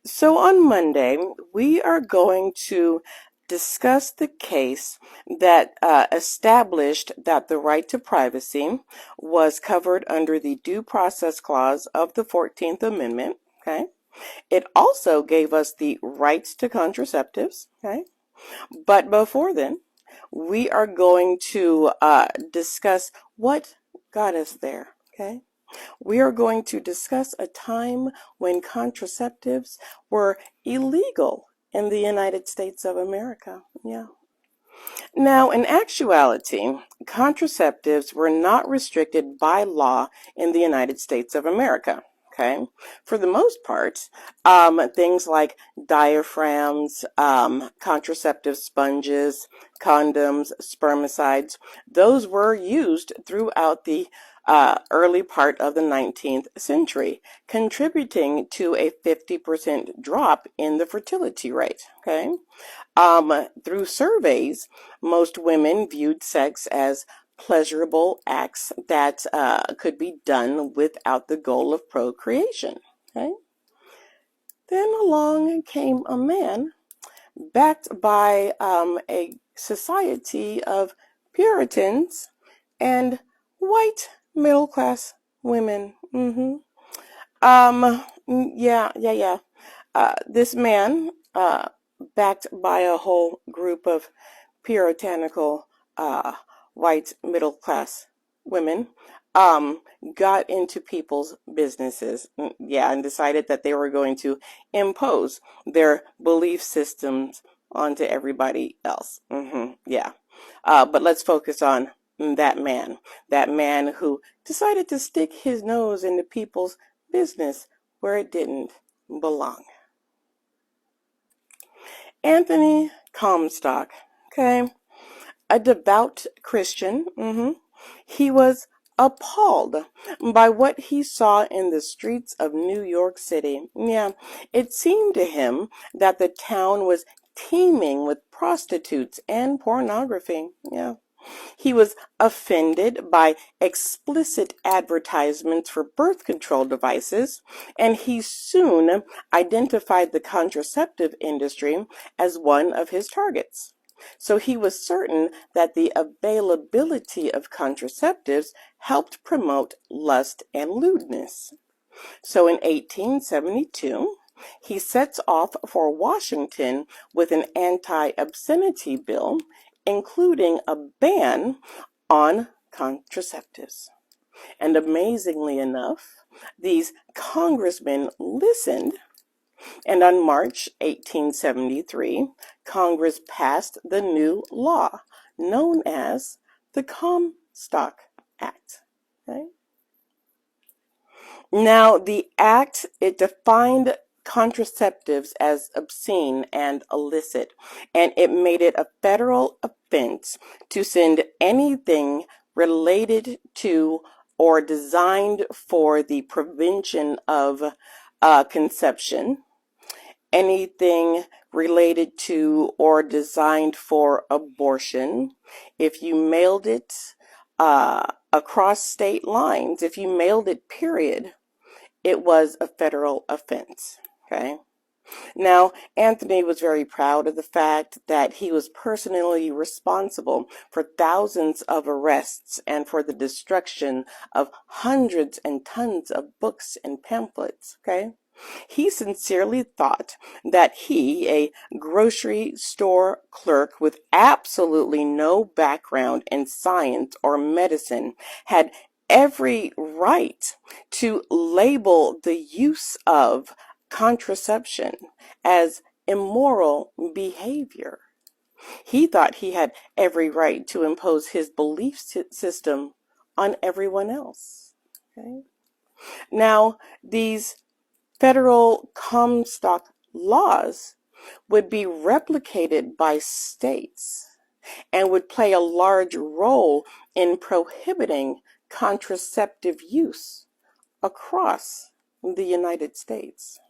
So on Monday, we are going to discuss the case that established that the right to privacy was covered under the Due Process Clause of the 14th Amendment. Okay. It also gave us the rights to contraceptives. Okay. But before then, we are going to discuss what got us there. Okay. We are going to discuss a time when contraceptives were illegal in the United States of America. Yeah. Now, in actuality, contraceptives were not restricted by law in the United States of America. Okay. For the most part, things like diaphragms, contraceptive sponges, condoms, spermicides, those were used throughout the early part of the 19th century, contributing to a 50% drop in the fertility rate. Okay. Through surveys, most women viewed sex as pleasurable acts that could be done without the goal of procreation. Okay? Then along came a man backed by a society of Puritans and white middle-class women. Yeah. This man, backed by a whole group of puritanical white middle-class women, got into people's businesses, and decided that they were going to impose their belief systems onto everybody else. But let's focus on that man who decided to stick his nose into people's business where it didn't belong. Anthony Comstock, okay, a devout Christian. He was appalled by what he saw in the streets of New York City. Yeah, it seemed to him that the town was teeming with prostitutes and pornography. Yeah. He was offended by explicit advertisements for birth control devices, and he soon identified the contraceptive industry as one of his targets. So he was certain that the availability of contraceptives helped promote lust and lewdness. So in 1872, he sets off for Washington with an anti-obscenity bill, including a ban on contraceptives. And amazingly enough, these congressmen listened, and on March 1873, Congress passed the new law known as the Comstock Act. Okay? Now, the act, it defined contraceptives as obscene and illicit, and it made it a federal offense to send anything related to or designed for the prevention of conception, anything related to or designed for abortion. If you mailed it across state lines, if you mailed it, period, it was a federal offense. Okay. Now, Anthony was very proud of the fact that he was personally responsible for thousands of arrests and for the destruction of hundreds and tons of books and pamphlets. Okay. He sincerely thought that he, a grocery store clerk with absolutely no background in science or medicine, had every right to label the use of contraception as immoral behavior. He thought he had every right to impose his belief system on everyone else. Okay? Now, these federal Comstock laws would be replicated by states and would play a large role in prohibiting contraceptive use across the United States.